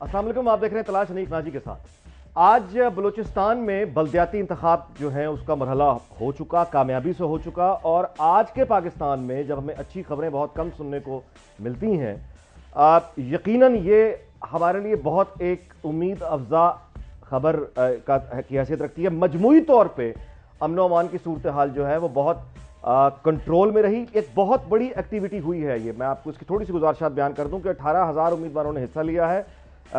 अस्सलाम वालेकुम, आप देख रहे हैं तलाश हनीफ नाजी के साथ। आज बलूचिस्तान में बल्दियाती इंतखाब जो है उसका मरहला हो चुका, कामयाबी से हो चुका। और आज के पाकिस्तान में जब हमें अच्छी खबरें बहुत कम सुनने को मिलती हैं, यकीनन ये हमारे लिए बहुत एक उम्मीद अफजा खबर की हैसियत रखती है। मजमूई तौर पर अमन व अमान की सूरत हाल जो है वो बहुत कंट्रोल में रही। एक बहुत बड़ी एक्टिविटी हुई है। ये मैं आपको इसकी थोड़ी सी गुजारिशात बयान कर दूं कि 18,000 उम्मीदवारों ने हिस्सा लिया है,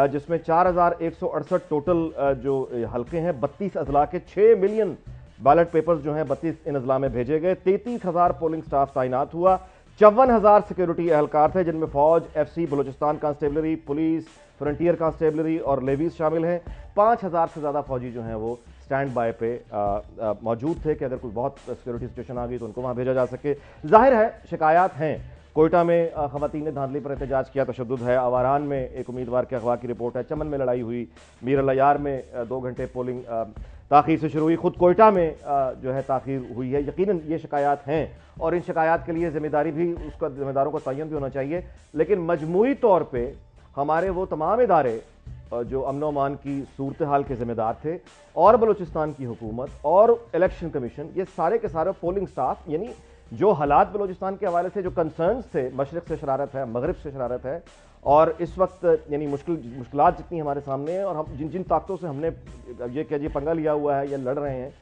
जिसमें 4,168 टोटल जो हल्के हैं, 32 अजला के 6 मिलियन बैलेट पेपर्स जो हैं 32 इन अजला में भेजे गए। 33,000 पोलिंग स्टाफ तैनात हुआ। 54,000 सिक्योरिटी एहलकार थे, जिनमें फौज, FC, Balochistan constabulary, police, frontier constabulary और लेवीज शामिल हैं। 5,000 से ज़्यादा फौजी जो हैं वो स्टैंड बाय पे मौजूद थे कि अगर कोई बहुत सिक्योरिटी सिचुएशन आ गई तो उनको वहाँ भेजा जा सके। जाहिर है शिकायत हैं। कोयटा में खवातीन ने धांधली पर एहतजाज किया, तशद्दुद है। आवारान में एक उम्मीदवार के अगवा की रिपोर्ट है। चमन में लड़ाई हुई। मीर अल-यार में 2 घंटे पोलिंग ताखीर से शुरू हुई। खुद कोयटा में जो है ताखीर हुई है। यकीनन ये शिकायत हैं और इन शिकायत के लिए जिम्मेदारी भी उसका जिम्मेदारों का तयन भी होना चाहिए। लेकिन मजमूई तौर पर हमारे वो तमाम इदारे जो अमन अमान की सूरत हाल के जिम्मेदार थे, और बलूचिस्तान की हुकूमत और इलेक्शन कमीशन, ये सारे के सारे पोलिंग स्टाफ, यानी जो हालात बलूचिस्तान के हवाले से जो कंसर्न्स थे, मशरक़ से शरारत है, मगरब से शरारत है, और इस वक्त यानी मुश्किलात जितनी हमारे सामने हैं और हम जिन जिन ताकतों से हमने ये कह पंगा लिया हुआ है या लड़ रहे हैं,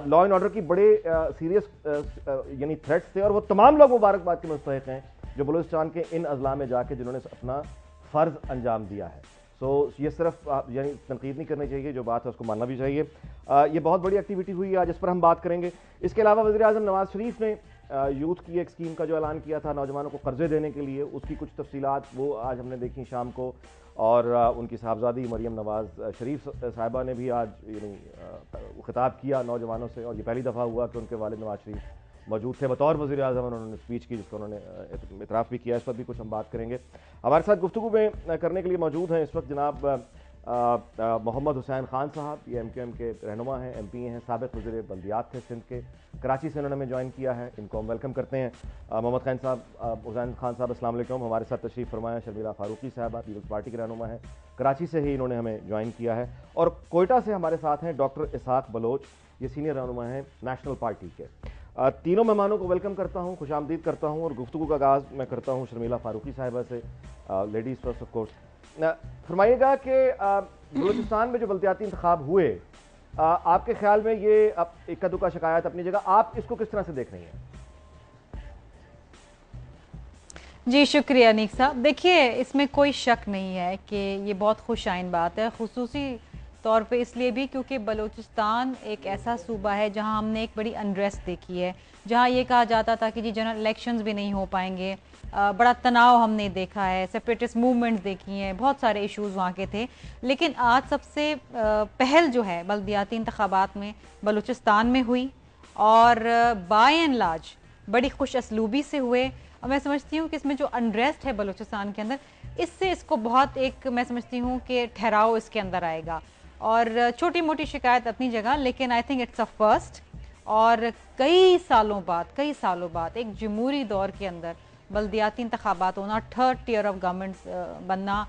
लॉ एंड ऑर्डर की बड़े सीरियस यानी थ्रेट्स थे। और वो तमाम लोग मुबारकबाद के मुस्तहिक हैं जो बलूचिस्तान के इन अजला में जाके जिन्होंने अपना फ़र्ज अंजाम दिया है। ये सिर्फ यानी तनकीद नहीं करनी चाहिए, जो बात है उसको मानना भी चाहिए। ये बहुत बड़ी एक्टिविटी हुई है आज, इस पर हम बात करेंगे। इसके अलावा वज़ीर आज़म नवाज शरीफ ने यूथ की एक स्कीम का जो ऐलान किया था नौजवानों को कर्जे देने के लिए, उसकी कुछ तफसीलात वो आज हमने देखी शाम को। और उनकी साहबजादी मरियम नवाज शरीफ साहिबा ने भी आज यानी खिताब किया नौजवानों से, और ये पहली दफ़ा हुआ कि उनके वालिद नवाज शरीफ मौजूद थे बतौर वज़ीर आज़म। उन्होंने स्पीच की जिसका उन्होंने इतराफ़ भी किया। इस पर भी कुछ हम बात करेंगे। हमारे साथ गुफ्तगू में करने के लिए मौजूद हैं इस वक्त जनाब मोहम्मद हुसैन खान साहब। ये MQM के रहनुमा हैं, MP हैं, साबिक़ वज़ीर बल्दियात थे सिंध के। कराची से उन्होंने हमें ज्वाइन किया है, इनको हम वेलकम करते हैं। मोहम्मद खान साहब, हुसैन खान साहब, अस्सलाम वालेकुम। हमारे साथ तशरीफ़ फरमाया शर्मिला फारूकी साहबा, पीपल्स पार्टी के रहनुमा हैं, कराची से ही इन्होंने हमें ज्वाइन किया है। और कोयटा से हमारे साथ हैं डॉक्टर इसाक बलोच, ये सीनियर रहनुमा हैं नेशनल पार्टी के। तीनों मेहमानों को वेलकम करता हूँ, खुशामदीद करता हूँ। और गुफ्तगू का आगाज़ मैं करता हूँ शर्मिला फारूकी साहिबा से। Ladies first of course. फरमाइएगा कि बलूचिस्तान में जो बल्दियाती इंतखाब हुए, आपके ख्याल में ये इक्का दुक्का शिकायत अपनी जगह, आप इसको किस तरह से देख रही हैं? जी शुक्रिया नीक साहब। देखिए, इसमें कोई शक नहीं है कि ये बहुत खुशाइन बात है, खुसूसी तौर पे इसलिए भी क्योंकि बलूचिस्तान एक ऐसा सूबा है जहां हमने एक बड़ी अनरेस्ट देखी है, जहां ये कहा जाता था कि जी जनरल इलेक्शंस भी नहीं हो पाएंगे। बड़ा तनाव हमने देखा है, सेपरेटिस्ट मूवमेंट्स देखी हैं, बहुत सारे इश्यूज वहाँ के थे। लेकिन आज सबसे पहल जो है बल्दियाती इंतखाबात में बलूचिस्तान में हुई, और बाय एंड लार्ज बड़ी खुश असलूबी से हुए। और मैं समझती हूँ कि इसमें जो अनरेस्ट है बलूचिस्तान के अंदर, इससे इसको बहुत एक मैं समझती हूँ कि ठहराव इसके अंदर आएगा। और छोटी मोटी शिकायत अपनी जगह, लेकिन I think it's a first. और कई सालों बाद एक जमहूरी दौर के अंदर बल्दियाती इंतखाबात होना, थर्ड टियर ऑफ गवर्नमेंट्स बनना,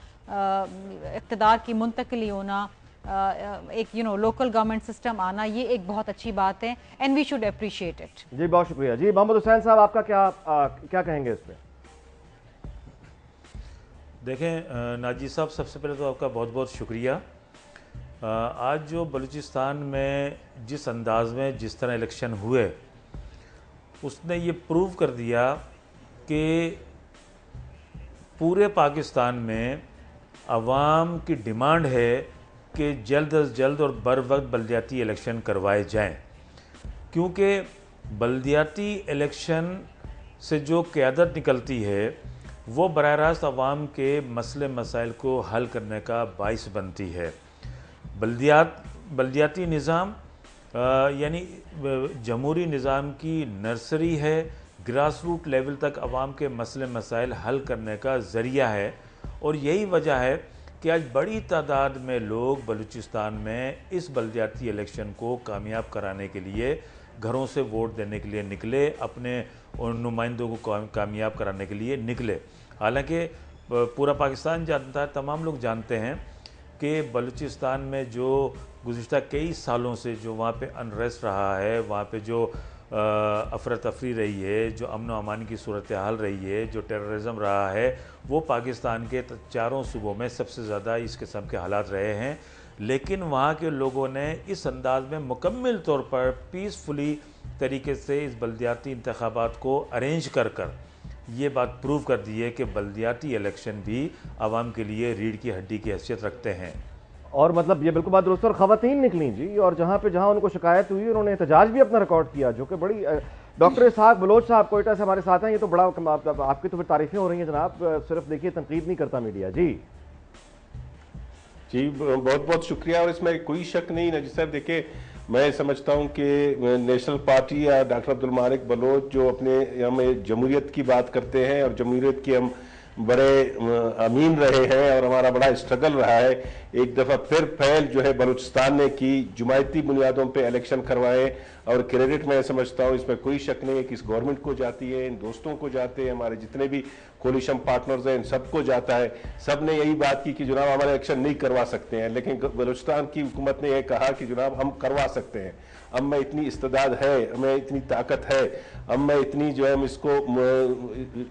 इक़्तिदार की मुंतकिली होना, एक लोकल गवर्नमेंट सिस्टम आना, ये एक बहुत अच्छी बात है and we should appreciate it. जी बहुत शुक्रिया। जी मोहम्मद हुसैन साहब, आपका क्या कहेंगे इस पर? देखें नाजी साहब, सबसे पहले तो आपका बहुत बहुत शुक्रिया। आज जो बलूचिस्तान में जिस अंदाज में जिस तरह इलेक्शन हुए, उसने ये प्रूव कर दिया कि पूरे पाकिस्तान में अवाम की डिमांड है कि जल्द अज जल्द और बर वक्त बल्दियाती इलेक्शन करवाए जाएं, क्योंकि बल्दियाती इलेक्शन से जो क़यादत निकलती है वो बराह रास्त अवाम के मसले मसाइल को हल करने का बाइस बनती है। बल्दियाती निज़ाम यानी जमहूरी निज़ाम की नर्सरी है, ग्रास रूट लेवल तक अवाम के मसले मसाइल हल करने का ज़रिया है। और यही वजह है कि आज बड़ी तादाद में लोग बलूचिस्तान में इस बल्दियाती इलेक्शन को कामयाब कराने के लिए घरों से वोट देने के लिए निकले, अपने नुमाइंदों को कामयाब कराने के लिए निकले। हालांकि पूरा पाकिस्तान जानता है, तमाम लोग जानते हैं कि बलूचिस्तान में जो गुज़िश्ता कई सालों से जो वहाँ पे अनरेस्ट रहा है, वहाँ पे जो अफरा तफरी रही है, जो अमन व अमान की सूरत हाल रही है, जो टेररिज्म रहा है, वो पाकिस्तान के चारों सूबों में सबसे ज़्यादा इस किस्म के हालात रहे हैं। लेकिन वहाँ के लोगों ने इस अंदाज में मुकम्मल तौर पर पीसफुली तरीके से इस बल्दियाती इंतखाबात को अरेंज कर ये बात प्रूव कर दी है कि बल्दियाती इलेक्शन भी आवाम के लिए रीढ़ की हड्डी की हैसियत रखते हैं। और मतलब ये बिल्कुल बात दुरुस्त। और ख़वातीन निकली जी, और जहाँ उनको शिकायत हुई उन्होंने एहतजाज भी अपना रिकॉर्ड किया, जो कि बड़ी डॉक्टर इसहाक बलोच साहब कोयटा से हमारे साथ हैं। ये तो बड़ा आपकी तो फिर तारीफें हो रही हैं जनाब, सिर्फ देखिए तनकीद नहीं करता मीडिया। जी जी, बहुत बहुत शुक्रिया। और इसमें कोई शक नहीं नजीर साहब, देखिए मैं समझता हूं कि नेशनल पार्टी या डॉक्टर अब्दुल मालिक बलोच जो अपने हमें जमहूरियत की बात करते हैं, और जमहूरियत की हम बड़े अमीन रहे हैं और हमारा बड़ा स्ट्रगल रहा है, एक दफ़ा फिर पहल जो है बलूचिस्तान ने की, जुमायती बुनियादों पे इलेक्शन करवाए। और क्रेडिट मैं समझता हूँ, इसमें कोई शक नहीं है कि इस गवर्नमेंट को जाती है, इन दोस्तों को जाते हैं, हमारे जितने भी कोलिशन पार्टनर्स हैं इन सबको जाता है। सब ने यही बात की कि जनाब हमारे इलेक्शन नहीं करवा सकते हैं, लेकिन बलूचिस्तान की हुकूमत ने यह कहा कि जनाब हम करवा सकते हैं। अब मैं इतनी इस्तेदाद है, हमें इतनी ताकत है, अब मैं इतनी जो है हम इसको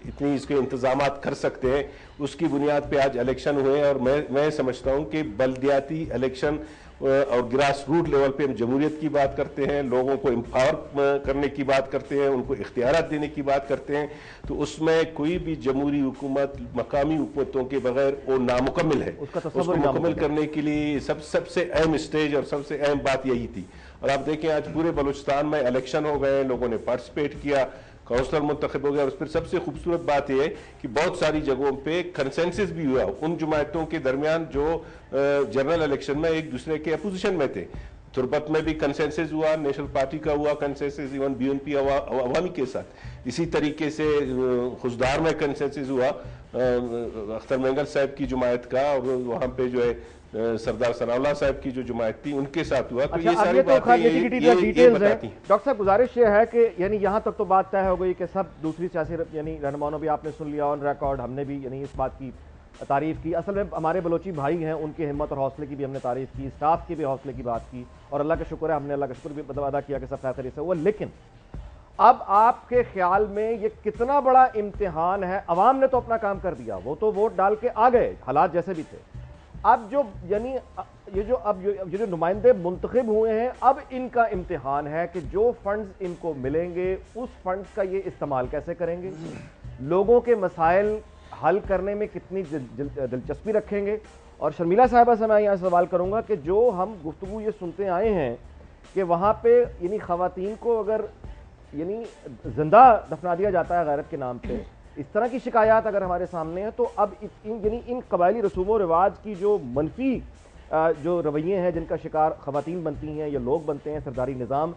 इतनी इसके इंतजामात कर सकते हैं, उसकी बुनियाद पे आज इलेक्शन हुए। और मैं समझता हूँ कि बल्दियाती इलेक्शन और ग्रास रूट लेवल पे हम जमहूरियत की बात करते हैं, लोगों को एम्पावर करने की बात करते हैं, उनको इख्तियारात देने की बात करते हैं, तो उसमें कोई भी जमहूरी हुकूमत मकामी हुकूमतों के बगैर वो नामुकम्मल है। उसको मुकम्मल करने के लिए सबसे अहम स्टेज और सबसे अहम बात यही थी। और आप देखें आज पूरे बलूचिस्तान में इलेक्शन हो गए, लोगों ने पार्टिसिपेट किया, काउंसलर मुंतखब हो गया। और फिर सबसे खूबसूरत बात यह है कि बहुत सारी जगहों पे कंसेंसस भी हुआ उन जमातों के दरमियान जो जनरल इलेक्शन में एक दूसरे के अपोजिशन में थे। तुर्बत में भी कंसेंसस हुआ, नेशनल पार्टी का हुआ कंसेंसस, इवन BNP अवामी के साथ। इसी तरीके से खुशदार में कंसेंसस हुआ अख्तर मेंगल साहब की जमात का, और वहाँ पे जो है सरदार सनाउल्लाह साहब की जो जमात थी उनके साथ हुआ। तो अच्छा, ये सारी ये तो बातें डिटेल्स है। डॉक्टर साहब गुजारिश ये है कि यानी यहाँ तक तो बात तय हो गई कि सब दूसरी सियासी यानी रहनुमाओं ने भी आपने सुन लिया ऑन रिकॉर्ड, हमने भी यानी इस बात की तारीफ की। असल में हमारे बलोची भाई हैं, उनकी हिम्मत और हौसले की भी हमने तारीफ की, स्टाफ की भी हौसले की बात की, और अल्लाह का शुक्र है हमने अल्लाह का शुक्र भी अदा किया कि सब खैर से हुआ। लेकिन अब आपके ख्याल में ये कितना बड़ा इम्तिहान है? अवाम ने तो अपना काम कर दिया, वो तो वोट डाल के आ गए, हालात जैसे भी थे। अब जो यानी ये जो नुमाइंदे मुंतखब हुए हैं, अब इनका इम्तिहान है कि जो फंड्स इनको मिलेंगे उस फंड्स का ये इस्तेमाल कैसे करेंगे, लोगों के मसाइल हल करने में कितनी दिलचस्पी रखेंगे। और शर्मिला साहिबा से मैं यहाँ सवाल करूँगा कि जो हम गुफ्तगू ये सुनते आए हैं कि वहाँ पे यानी ख़वातीन को अगर यानी जिंदा दफना दिया जाता है गैरत के नाम पे, इस तरह की शिकायत अगर हमारे सामने है, तो अब इन कबायली रसूमों रिवाज की जो मनफी जो रवैये हैं जिनका शिकार ख़वातीन बनती हैं या लोग बनते हैं, सरदारी निज़ाम,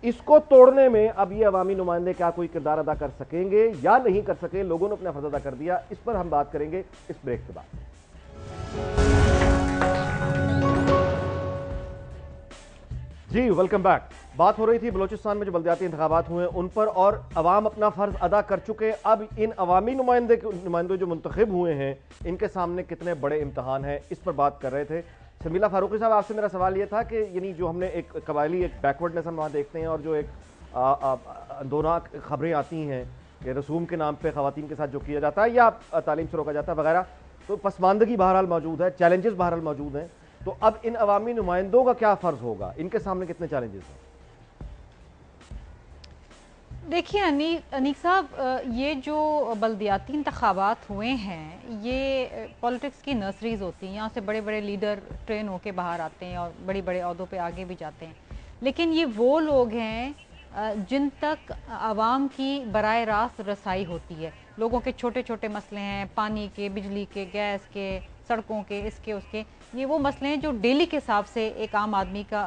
इसको तोड़ने में अब ये अवामी नुमाइंदे क्या कोई किरदार अदा कर सकेंगे या नहीं कर सके? लोगों ने अपना फर्ज अदा कर दिया, इस पर हम बात करेंगे इस ब्रेक के बाद। जी वेलकम बैक। बात हो रही थी बलूचिस्तान में जो बल्दियाती इंतखाबात हुए उन पर, और अवाम अपना फर्ज अदा कर चुके। अब इन अवामी नुमाइंदे जो मुंतखब हुए हैं इनके सामने कितने बड़े इम्तहान हैं, इस पर बात कर रहे थे। शर्मिला फारूकी साहब, आपसे मेरा सवाल ये था कि यानी जो हमने एक कबायली एक बैकवर्डनेस हम वहाँ देखते हैं, और जो एक अंदोनाक खबरें आती हैं कि रसूम के नाम पर ख़वातीन के साथ जो किया जाता है या तालीम से रोका जाता है वगैरह, तो पसमानदगी बहरहाल मौजूद है, चैलेंजेस बहरहाल मौजूद हैं। तो अब इन अवामी नुमाइंदों का क्या फ़र्ज़ होगा, इनके सामने कितने चैलेंजेस हैं? देखिए अनीक साहब, ये जो बल्दियाती इंतखाबात हुए हैं ये पॉलिटिक्स की नर्सरीज होती हैं। यहाँ से बड़े बड़े लीडर ट्रेन होके बाहर आते हैं और बड़ी बड़े अहदों पे आगे भी जाते हैं, लेकिन ये वो लोग हैं जिन तक आवाम की बराह रास्त रसाई होती है। लोगों के छोटे छोटे मसले हैं, पानी के, बिजली के, गैस के, सड़कों के, इसके उसके, ये वो मसले हैं जो डेली के हिसाब से एक आम आदमी का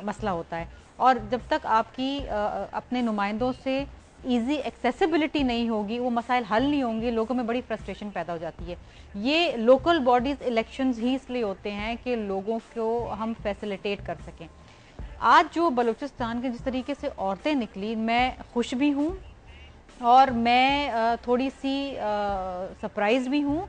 मसला होता है। और जब तक आपकी अपने नुमाइंदों से इजी एक्सेसिबिलिटी नहीं होगी, वो मसाइल हल नहीं होंगे, लोगों में बड़ी फ्रस्ट्रेशन पैदा हो जाती है। ये लोकल बॉडीज़ इलेक्शंस ही इसलिए होते हैं कि लोगों को हम फैसिलिटेट कर सकें। आज जो बलूचिस्तान के जिस तरीके से औरतें निकली, मैं खुश भी हूँ और मैं थोड़ी सी सरप्राइज़ भी हूँ,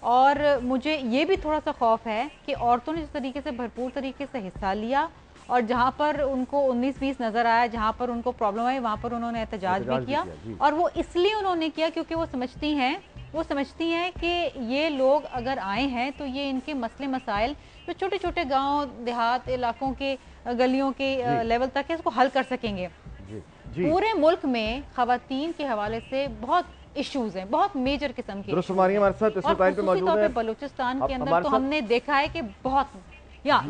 और मुझे ये भी थोड़ा सा खौफ है कि औरतों ने जिस तरीके से भरपूर तरीके से हिस्सा लिया और जहाँ पर उनको 19-20 नज़र आया, जहाँ पर उनको प्रॉब्लम आई, वहाँ पर उन्होंने एहतजाज भी किया। और वो इसलिए उन्होंने किया क्योंकि वो समझती हैं कि ये लोग अगर आए हैं तो ये इनके मसले मसाइल जो छोटे छोटे गांव देहात इलाकों के गलियों के लेवल तक है इसको हल कर सकेंगे। पूरे मुल्क में खवातीन के हवाले से बहुत इश्यूज हैं, बहुत मेजर किस्म के। हमारे साथ इस टाइम पे मौजूद है। बलूचिस्तान के अंदर तो हमने देखा है कि बहुत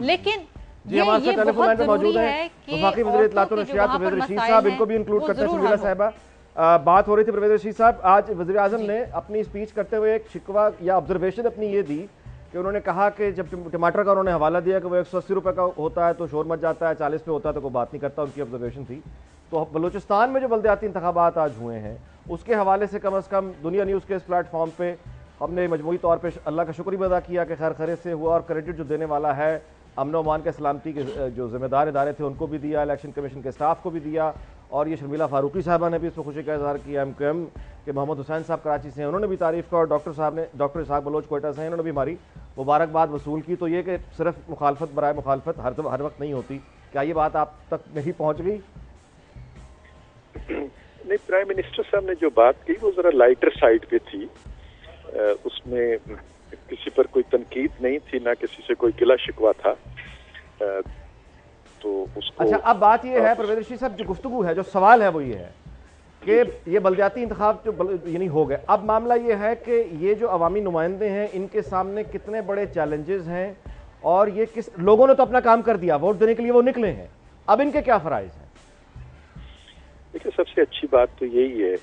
लेकिन जी हमारे साथ टेलीफोन लाइन पे मौजूद है वफाकी वज़ीर इत्तलात और नशरियात परवेज़ रशीद साहब, इनको भी इंक्लूड करते हैं। सुमीला साहिबा, बात हो रही थी परवेज़ रशीद साहब, आज वज़ीर आज़म ने अपनी स्पीच करते हुए एक शिकवा या ऑब्जर्वेशन अपनी ये दी कि उन्होंने कहा कि जब टमाटर का उन्होंने हवाला दिया कि वो 180 रुपये का होता है तो शोर मच जाता है, 40 पे होता है तो कोई बात नहीं करता, उनकी ऑब्जर्वेशन थी। तो बलूचिस्तान में जो बल्दियाती इंतखाबात आज हुए हैं उसके हवाले से कम दुनिया न्यूज़ के इस प्लेटफॉर्म पे हमने मजमूई तौर पे अल्लाह का शुक्र भी अदा किया कि खैर खैरियत से हुआ, और क्रेडिट जो देने वाला है अमन अमान के सलामती के जो जिम्मेदार इदारे थे उनको भी दिया, इलेक्शन कमीशन के स्टाफ को भी दिया, और ये शर्मिला फारूकी साहबा ने भी इस पर खुशी का इजहार किया। MQM के मोहम्मद हुसैन साहब कराची से हैं, उन्होंने भी तारीफ़ का, और डॉक्टर साहब ने, डॉक्टर इसहाक बलोच कोयटा से हैं, इन्होंने भी हमारी मुबारकबाद वसूल की। तो ये कि सिर्फ मुखालफत बराए मुखालफत हर वक्त नहीं होती, क्या ये बात आप तक नहीं पहुँच गई? नहीं, प्राइम मिनिस्टर साहब ने जो बात की वो जरा लाइटर साइड पे थी, उसमें किसी पर कोई तनकीद नहीं थी, ना किसी से कोई गिला शिकवा था, तो उसको। अच्छा, अब बात ये है परवेज़ रशीद साहब, जो गुफ्तगू है, जो सवाल है वो ये है कि ये बल्दियाती इंतखाब जो यानी हो गए, अब मामला ये है कि ये जो अवामी नुमाइंदे हैं इनके सामने कितने बड़े चैलेंजेस हैं, और ये किस लोगों ने तो अपना काम कर दिया, वोट देने के लिए वो निकले हैं, अब इनके क्या फराइज हैं? देखिए, सबसे अच्छी बात तो यही है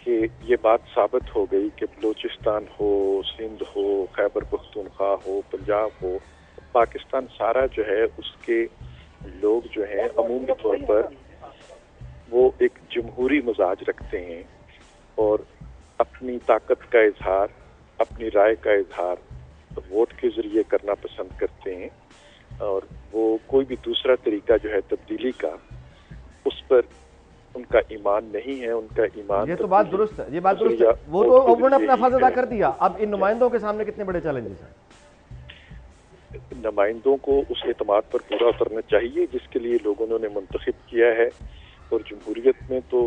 कि ये बात साबित हो गई कि बलूचिस्तान हो, सिंध हो, खैबर पख्तूनख्वा हो, पंजाब हो, पाकिस्तान सारा जो है उसके लोग जो हैं अमूमी तौर पर वो एक जमहूरी मिजाज रखते हैं और अपनी ताकत का इजहार, अपनी राय का इजहार वोट के जरिए करना पसंद करते हैं, और वो कोई भी दूसरा तरीका जो है तब्दीली का, उस पर उनका ईमान नहीं है। उनका ईमान, ये तो बात दुरुस्त है, ये बात दुरुस्त है, वो तो उन्होंने अपना फर्ज अदा कर दिया। अब इन नुमाइंदों के सामने कितने बड़े चैलेंजेस हैं? नुमाइंदों को उस एतमाद पर पूरा उतरना चाहिए जिसके लिए लोगों ने उन्हें मुंतखब किया है, और जमहूरियत में तो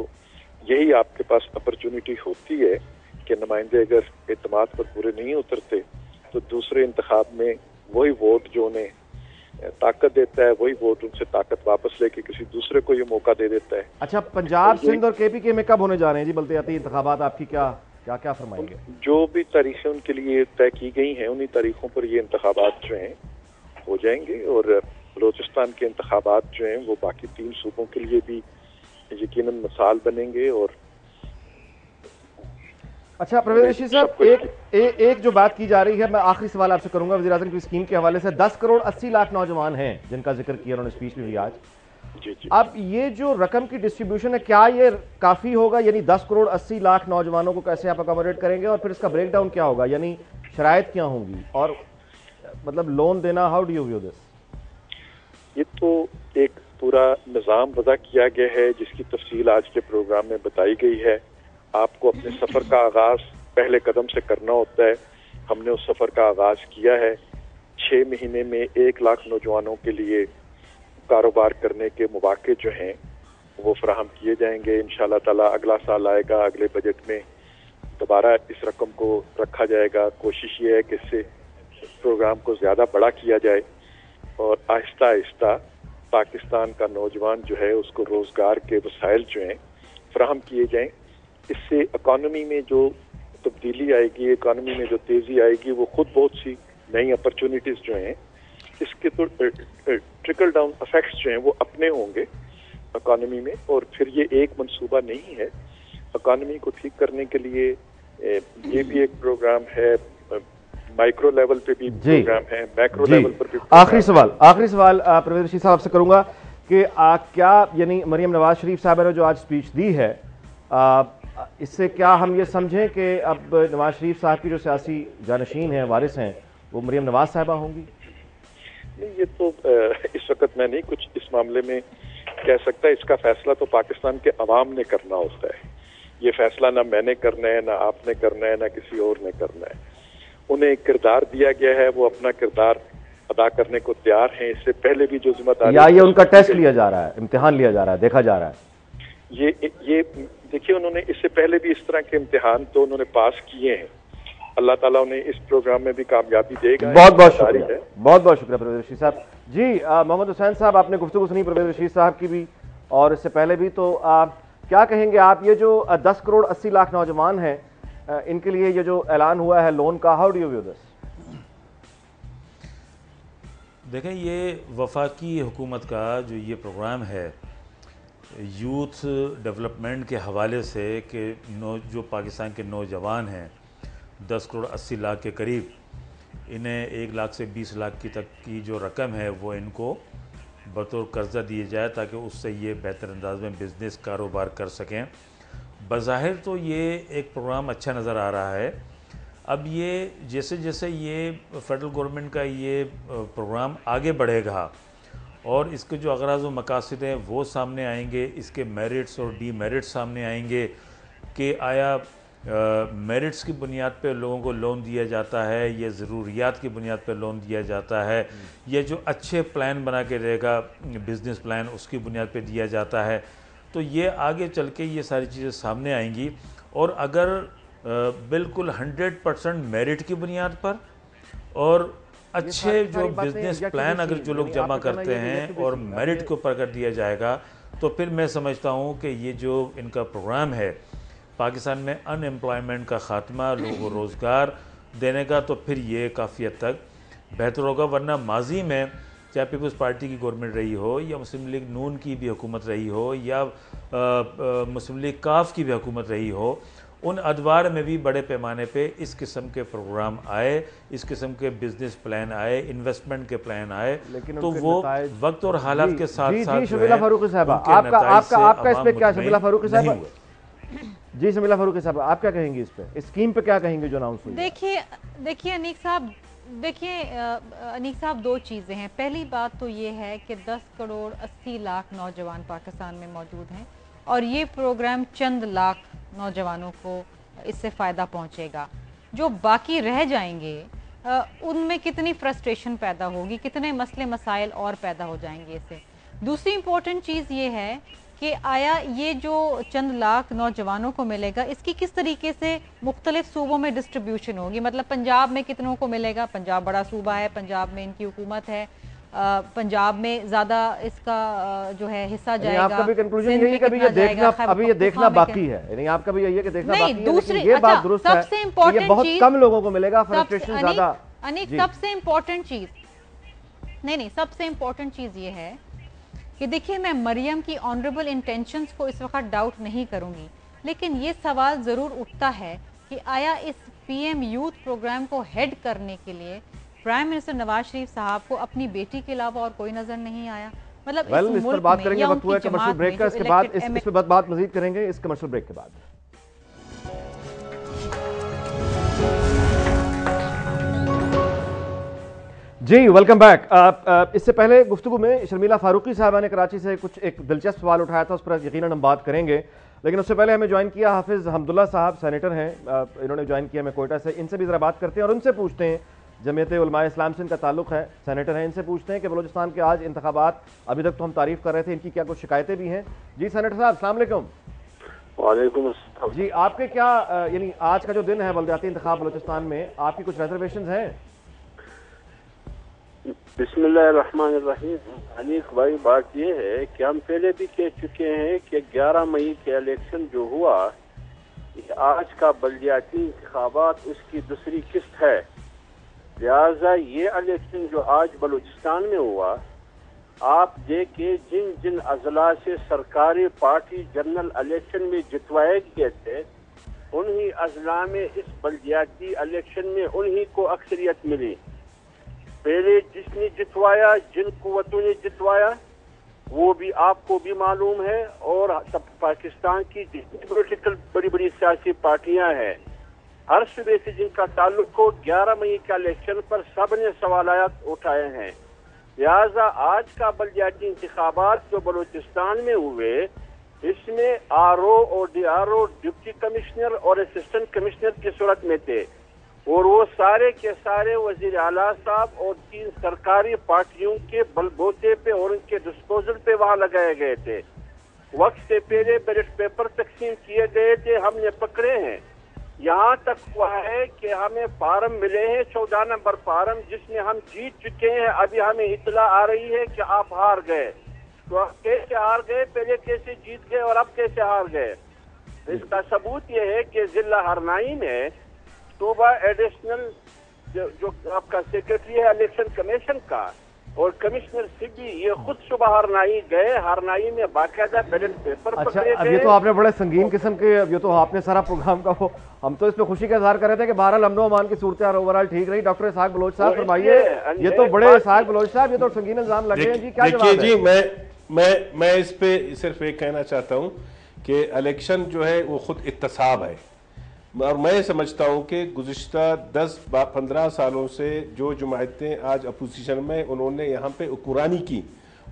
यही आपके पास अपॉर्चुनिटी होती है कि नुमाइंदे अगर एतमाद पर पूरे नहीं उतरते तो दूसरे इंतखाब में वही वोट जो उन्हें ताकत देता है, वही वोट उनसे ताकत वापस लेके किसी दूसरे को ये मौका दे देता है। अच्छा, पंजाब, सिंध और KPK में कब होने जा रहे हैं जी बल्दियाती इंतखाबात? आपकी क्या फरमाएंगे? जो भी तारीखें उनके लिए तय की गई हैं उन्हीं तारीखों पर ये इंतखाबात जो हैं हो जाएंगे, और बलूचिस्तान के इंतखाबात जो हैं वो बाकी 3 सूबों के लिए भी यकीनन मिसाल बनेंगे। और अच्छा परवेज़ रशीद साहब, एक जो बात की जा रही है, मैं आखिरी सवाल आपसे करूंगा वज़ीर आज़म की स्कीम के हवाले से। 10 करोड़ 80 लाख नौजवान हैं जिनका जिक्र किया उन्होंने स्पीच में भी आज। जी। अब ये जो रकम की डिस्ट्रीब्यूशन है, क्या ये काफ़ी होगा? यानी 10 करोड़ 80 लाख नौजवानों को कैसे आप अकोमोडेट करेंगे, और फिर इसका ब्रेक डाउन क्या होगा, यानी शराइत क्या होंगी, और मतलब लोन देना, how do you view this? ये तो एक पूरा निज़ाम वज़ा किया गया है जिसकी तफसील आज के प्रोग्राम में बताई गई है। आपको अपने सफ़र का आगाज़ पहले कदम से करना होता है। हमने उस सफ़र का आगाज़ किया है। 6 महीने में 1 लाख नौजवानों के लिए कारोबार करने के मौके जो हैं वो फराहम किए जाएंगे। इंशाल्लाह ताला अगला साल आएगा, अगले बजट में दोबारा इस रकम को रखा जाएगा। कोशिश ये है कि इससे प्रोग्राम को ज़्यादा बड़ा किया जाए और आहिस्ता आहिस्ता पाकिस्तान का नौजवान जो है उसको रोज़गार के वसाइल जो हैं फराहम किए जाएं। इससे इकॉनमी में जो तब्दीली आएगी, इकॉनमी में जो तेज़ी आएगी, वो खुद बहुत सी नई अपॉर्चुनिटीज़ जो हैं इसके तो ट्रिकल डाउन इफेक्ट्स जो हैं वो अपने होंगे इकॉनमी में। और फिर ये एक मंसूबा नहीं है, इकॉनमी को ठीक करने के लिए ये भी एक प्रोग्राम है, माइक्रो लेवल पे भी प्रोग्राम है, मैक्रो लेवल पर भी। आखिरी सवाल परवेज़ रशीद साहब आपसे करूंगा कि क्या यानी मरियम नवाज शरीफ साहब ने जो आज स्पीच दी है, इससे क्या हम ये समझें कि अब नवाज शरीफ साहब की जो सियासी जानशीन हैं, वारिस हैं, वो मरियम नवाज साहबा होंगी? नहीं, ये तो इस वक्त मैं नहीं कुछ इस मामले में कह सकता। इसका फैसला तो पाकिस्तान के अवाम ने करना होता है। ये फैसला ना मैंने करना है, ना आपने करना है, ना किसी और ने करना है। उन्हें किरदार दिया गया है, वो अपना किरदार अदा करने को तैयार हैं। इससे पहले भी जो जिम्मेदारी, या ये उनका टेस्ट लिया जा रहा है, इम्तिहान लिया जा रहा है, देखा जा रहा है? ये देखिए, उन्होंने इससे पहले भी इस तरह के इम्तिहान तो उन्होंने पास किए हैं। अल्लाह ताला उन्हें इस प्रोग्राम में भी कामयाबी देगा। बहुत बहुत शुक्रिया, बहुत बहुत शुक्रिया परवेज रशीद साहब। जी मोहम्मद हुसैन साहब, आपने गुफ्तगू सुनी परवेज रशीद साहब की भी और इससे पहले भी, तो क्या कहेंगे आप, ये जो 10 करोड़ 80 लाख नौजवान हैं, इनके लिए ये जो ऐलान हुआ है लोन का, how do you view this? देखें, ये वफाकी हुकूमत का जो ये प्रोग्राम है यूथ डेवलपमेंट के हवाले से कि जो पाकिस्तान के नौजवान हैं 10 करोड़ 80 लाख के करीब, इन्हें 1 लाख से 20 लाख की तक की जो रकम है वो इनको बतौर कर्जा दिए जाए ताकि उससे ये बेहतर अंदाज में बिज़नेस कारोबार कर सकें। बज़ाहिर तो ये एक प्रोग्राम अच्छा नज़र आ रहा है। अब ये जैसे जैसे ये फेडरल गवर्नमेंट का ये प्रोग्राम आगे बढ़ेगा और इसके जो अगराज़ व मकासद हैं वो सामने आएंगे, इसके मेरिट्स और डीमेरिट्स सामने आएंगे कि आया मेरिट्स की बुनियाद पे लोगों को लोन दिया जाता है, ये ज़रूरियात की बुनियाद पे लोन दिया जाता है, ये जो अच्छे प्लान बना के रहेगा बिज़नेस प्लान उसकी बुनियाद पे दिया जाता है। तो ये आगे चल के ये सारी चीज़ें सामने आएंगी और अगर बिल्कुल 100% मेरिट की बुनियाद पर और अच्छे जो बिज़नेस प्लान अगर जो लोग जमा करते हैं और मेरिट के ऊपर कर दिया जाएगा तो फिर मैं समझता हूँ कि ये जो इनका प्रोग्राम है पाकिस्तान में अनएम्प्लॉयमेंट का ख़ात्मा, लोगों को रोज़गार देने का, तो फिर ये काफ़ी हद तक बेहतर होगा। वरना माजी में चाहे पीपल्स पार्टी की गवर्नमेंट रही हो या मुस्लिम लीग नून की भी हुकूमत रही हो या मुस्लिम लीग काफ की भी हुकूमत रही हो, उन अदवार में भी बड़े पैमाने पे इस किस्म के प्रोग्राम आए, इस किस्म के बिजनेस प्लान आए, इन्वेस्टमेंट के प्लान आए, तो वो वक्त और हालात के साथ साथ शमीला फारूकी साहब, आपका इस पे क्या, शमीला फारूकी साहब जी, शमीला फारूकी साहब आप क्या कहेंगी इस पे, इस स्कीम पे क्या कहेंगे जो अनाउंस हुई? देखिए अनीक साहब, अनीक साहब, दो चीज़ें हैं। पहली बात तो ये है कि 10 करोड़ 80 लाख नौजवान पाकिस्तान में मौजूद हैं और ये प्रोग्राम चंद लाख नौजवानों को इससे फ़ायदा पहुंचेगा। जो बाकी रह जाएंगे उनमें कितनी फ्रस्ट्रेशन पैदा होगी, कितने मसले मसाइल और पैदा हो जाएंगे इससे। दूसरी इम्पोर्टेंट चीज़ ये है कि आया ये जो चंद लाख नौजवानों को मिलेगा इसकी किस तरीके से मुख्तलिफ सूबों में डिस्ट्रीब्यूशन होगी। मतलब पंजाब में कितनों को मिलेगा, पंजाब बड़ा सूबा है, पंजाब में इनकी हुकूमत है, पंजाब में ज़्यादा इसका जो है हिस्सा जाएगा। आपका भी कंक्लूजन यही है कि अभी ये देखना बाकी है, यानी आपका भी यही है कि देखना बाकी है, लेकिन ये बात दुरुस्त है कि ये बहुत कम लोगों को मिलेगा, फ्रस्ट्रेशन ज़्यादा। अनीक, सबसे इम्पोर्टेंट चीज़ सबसे इम्पोर्टेंट चीज़ ये है कि देखिए, मैं मरियम की ऑनरेबल इंटेंशंस को इस वक्त डाउट नहीं करूंगी, लेकिन ये सवाल ज़रूर उठता है कि आया इस पीएम यूथ प्रोग्राम को हेड करने के लिए प्राइम मिनिस्टर नवाज शरीफ साहब को अपनी बेटी के अलावा और कोई नज़र नहीं आया। मतलब इस पर बात करेंगे, वक्त हुआ है कमर्शियल ब्रेक का, इसके बाद इस पर बात मजीद करेंगे इस कमर्शियल ब्रेक के बाद। जी वेलकम बैक। इससे पहले गुफ्तगू में शर्मिला फारूकी साहबा ने कराची से कुछ एक दिलचस्प सवाल उठाया था, उस पर यकीनन हम बात करेंगे, लेकिन उससे पहले हमें ज्वाइन किया हाफिज हमदुल्ला साहब, सेनेटर हैं, इन्होंने ज्वाइन किया हमें कोयटा से। इनसे भी ज़रा बात करते हैं और उनसे पूछते हैं, जमीयत उलमा इस्लाम से इनका ताल्लुक है, सेनेटर हैं, इनसे पूछते हैं कि बलूचिस्तान के आज इंतखाबात, अभी तक तो हम तारीफ कर रहे थे, इनकी क्या कुछ शिकायतें भी हैं? जी सेनेटर साहब, अस्सलाम वालेकुम। वालेकुम अस्सलाम जी, आपके क्या यानी आज का जो दिन है बलदियाती इंतखाब बलूचिस्तान में, आपकी कुछ रिजर्वेशन हैं? बिस्मिल्लाहिर्रहमानिर्रहीम। अनीक भाई, बात ये है कि हम पहले भी कह चुके हैं कि 11 मई के इलेक्शन जो हुआ, आज का बलदियाती इंतखाबात उसकी दूसरी किस्त है। लिहाजा ये इलेक्शन जो आज बलूचिस्तान में हुआ, आप देखे जिन जिन अजला से सरकारी पार्टी जनरल इलेक्शन में जितवाए गए थे, उन्हीं अजला में इस बलदियाती इलेक्शन में उन्हीं को अक्सरियत मिली। पहले जिसने जितवाया, जिन कुव्वतों ने जितवाया, वो भी आपको भी मालूम है, और सब पाकिस्तान की जितनी पोलिटिकल बड़ी बड़ी सियासी पार्टियां हैं, हर सूबे से जिनका ताल्लुक हो, 11 मई का इलेक्शन पर सब ने सवालात उठाए हैं। लिहाजा आज का बलदियाती इंतखाबात जो बलूचिस्तान में हुए, इसमें आरओ और डीआरओ डिप्टी कमिश्नर और असिस्टेंट कमिश्नर की सूरत में थे। और वो सारे के सारे वजीर आला साहब और 3 सरकारी पार्टियों के बलबूते पे और उनके डिस्पोजल पे वहां लगाए गए थे। वक्त से पहले बैलेट पेपर तकसीम किए गए थे, हमने पकड़े हैं। यहाँ तक हुआ है कि हमें फार्म मिले हैं 14 नंबर फार्म, जिसमें हम जीत चुके हैं। अभी हमें इतला आ रही है कि आप हार गए। तो आप कैसे हार गए, पहले कैसे जीत गए और अब कैसे हार गए? इसका सबूत यह है कि जिला हरनाई में सूबा एडिशनल जो आपका सेक्रेटरी है इलेक्शन कमीशन का और कमिश्नर सिब्बी, ये खुद सुबह हरनाई गए। हरनाई में बाकायदा बैलेट पेपर अच्छा, पकड़े अब गए। ये तो आपने बड़े संगीन किस्म के, अब ये तो आपने सारा प्रोग्राम का वो, हम तो इसमें खुशी का इजहार कर रहे थे कि बहरहाल अमन अमान की सूरत ओवरऑल ठीक रही। डॉक्टर इसहाक बलोच साहब फरमाइए, ये तो बड़े इसहाक बलोच साहब, ये तो संगीन इल्जाम लगे हैं जी, क्या जवाब है? देखिए जी, मैं इस पे सिर्फ एक कहना चाहता हूं कि इलेक्शन जो है वो खुद इत्तेसाब है, और मैं समझता हूं कि गुज़िश्ता 10-15 सालों से जो जमायतें आज अपोजिशन में, उन्होंने यहाँ पे हुक्मरानी की,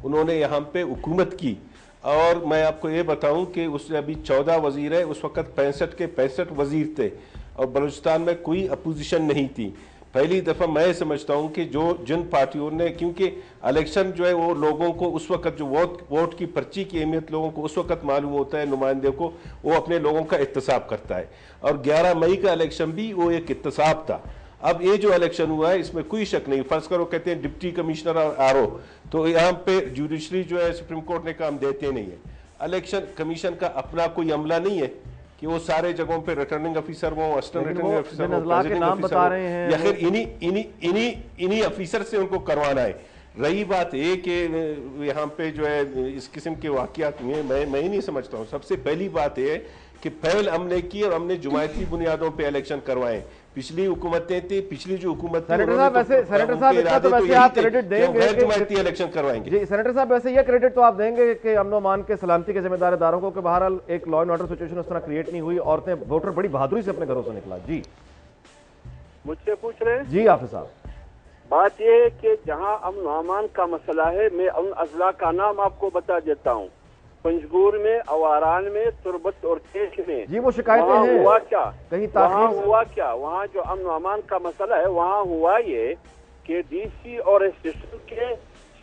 उन्होंने यहाँ पे हुकूमत की। और मैं आपको ये बताऊं कि उससे अभी 14 वजीर है, उस वक्त 65 के 65 वजीर थे और बलूचिस्तान में कोई अपोजिशन नहीं थी। पहली दफ़ा मैं समझता हूं कि जिन पार्टियों ने, क्योंकि इलेक्शन जो है वो लोगों को उस वक्त जो वोट की पर्ची की अहमियत लोगों को उस वक्त मालूम होता है, नुमाइंदे को, वो अपने लोगों का इत्तेसाब करता है। और 11 मई का इलेक्शन भी वो एक इत्तेसाब था। अब ये जो इलेक्शन हुआ है इसमें कोई शक नहीं, फर्ज करो कहते हैं डिप्टी कमिश्नर और आरओ, तो यहाँ पे जुडिशरी जो है सुप्रीम कोर्ट ने काम देते नहीं है। इलेक्शन कमीशन का अपना कोई अमला नहीं है कि वो सारे जगहों पे रिटर्निंग ऑफिसर वो, असिस्टेंट रिटर्निंग ऑफिसर वो, प्रेसिडेंट ऑफिसर हो, या फिर इन्हीं ऑफिसर से उनको करवाना है। रही बात ये कि यहाँ पे जो है इस किस्म के वाकयात हुए, मैं ही नहीं समझता हूँ। सबसे पहली बात यह है कि पहल हमने की और हमने जुमायती बुनियादों पे इलेक्शन करवाए। पिछली हुकूमतें थी, पिछली जो हुकूमत थी, सेनेटर साहब वैसे आप क्रेडिट देंगे गैर जुमायती इलेक्शन करवाएंगे जी। सेनेटर साहब वैसे ये क्रेडिट तो आप देंगे कि अमन अमान के सलामती के जिम्मेदार इदारों को, कि बहरहाल एक लॉ एंड ऑर्डर सिचुएशन उस तरह क्रिएट नहीं हुई, औरतें वोटर बड़ी बहादुरी से अपने घरों से निकला। जी मुझसे पूछ रहे हैं जी हाफिज साहब। बात यह है कि जहाँ अमन अमान का मसला है, मैं उन अजला का नाम आपको बता देता हूँ। पंजगूर में, अवारान में, तुरबत और केश में जी वो शिकायतें हैं। हुआ क्या, कहीं वहाँ हुआ क्या? वहाँ जो अमन अमान का मसला है, वहाँ हुआ ये कि डीसी और एसएसपी के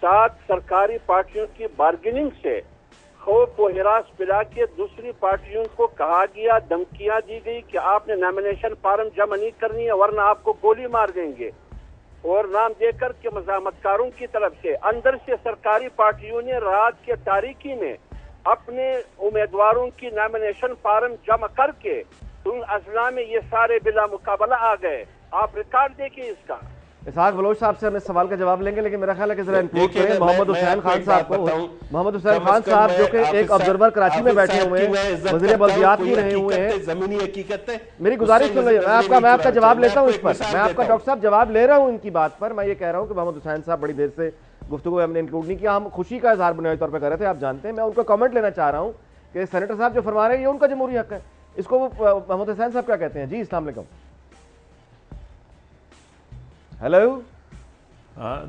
साथ सरकारी पार्टियों की बार्गेनिंग से खौफ व हिरास पिला के दूसरी पार्टियों को कहा गया, धमकियां दी गई कि आपने नॉमिनेशन फार्म जमा नहीं करनी है वरना आपको गोली मार देंगे, और नाम देकर के मजामतकारों की तरफ से अंदर से सरकारी पार्टियों ने रात के तारीकी में अपने उम्मीदवारों की नॉमिनेशन फार्म जमा करके उन अजला में ये सारे बिला मुकाबला आ गए। आप रिकॉर्ड देखिए इसका। इसहाक बलोच साहब से हम इस सवाल का जवाब लेंगे, लेकिन मेरा ख्याल है कि जरा इंक्लूड करें मोहम्मद हुसैन खान साहब को। मोहम्मद हुसैन खान साहब जो कि एक ऑब्जर्वर कराची में बैठे हुए हैं, वज़ीर बल्दियात भी रहे हुए हैं। जमीनी हकीकत है, मेरी गुजारिश सुन लीजिए, मैं आपका जवाब लेता हूँ इस पर। मैं आपका डॉक्टर साहब जवाब ले रहा हूँ इनकी बात पर। मैं ये कह रहा हूँ कि मोहम्मद हुसैन साहब बड़ी देर से गुफ्तगू हमने इंक्लूड नहीं किया, हम खुशी का इजहार बुनियादी तौर पर कर रहे थे, आप जानते हैं। मैं उनका कमेंट लेना चाह रहा हूँ कि सेनेटर साहब जो फरमा रहे हैं ये उनका जमहूरी हक है, इसको मोहम्मद हुसैन साहब क्या कहते हैं? जी अस्सलाम वालेकुम। हेलो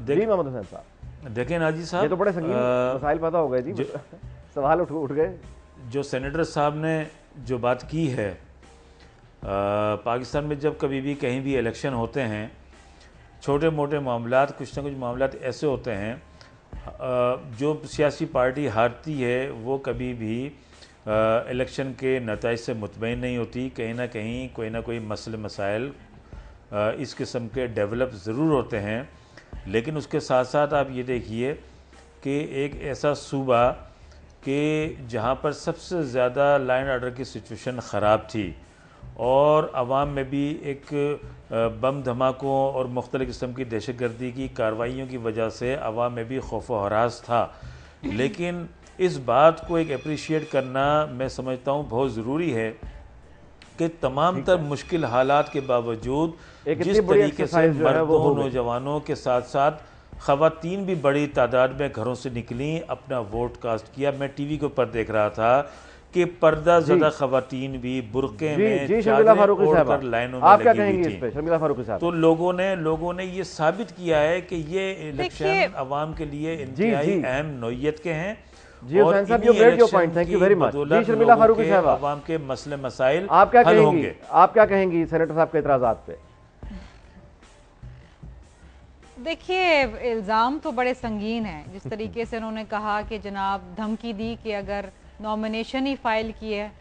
जी मोहम्मद हुसैन साहब। देखें नाजी साहब, ये तो बड़े संगीन मसाइल पैदा हो गए जी, सवाल उठ गए। जो सेनेटर साहब ने जो बात की है, पाकिस्तान में जब कभी भी कहीं भी इलेक्शन होते हैं, छोटे मोटे मामलात, कुछ ना कुछ मामलात ऐसे होते हैं, जो सियासी पार्टी हारती है वो कभी भी इलेक्शन के नताइज से मुतमईन नहीं होती। कहीं ना कहीं कोई ना कोई मसले मसाइल इस किस्म के डेवलप ज़रूर होते हैं। लेकिन उसके साथ साथ आप ये देखिए कि एक ऐसा सूबा कि जहाँ पर सबसे ज़्यादा लाइन ऑर्डर की सिचुएशन ख़राब थी और आवाम में भी एक बम धमाकों और मुख्तलिफ़ किस्म की दहशतगर्दी की कार्रवाइयों की वजह से आवाम में भी खौफ व हरास था। लेकिन इस बात को एक अप्रिशिएट करना मैं समझता हूँ बहुत ज़रूरी है कि तमाम तर मुश्किल हालात के बावजूद जिस तरीके से मर्दों, नौजवानों के साथ साथ ख़वातीन भी बड़ी तादाद में घरों से निकली, अपना वोट कास्ट किया। मैं टीवी के ऊपर देख रहा था कि पर्दा ज़दा ख़वातीन भी बुरक़े में चादरें ओढ़कर लाइनों में लगी हुई थी। तो लोगों ने ये साबित किया है कि ये इलेक्शन आवाम के लिए इंतहाई अहम नौइयत के हैं। जी हुसैन साहब, you made your point, thank you very much. जी शर्मिला फारूकी साहब, आवाम के मसले मसाइल आप क्या हल कहेंगी? होंगे। आप क्या कहेंगी सेनेटर साहब के इतराज़ात पे? देखिए, इल्ज़ाम तो बड़े संगीन हैं। जिस तरीके से उन्होंने कहा कि जनाब धमकी दी कि अगर नॉमिनेशन ही फाइल की है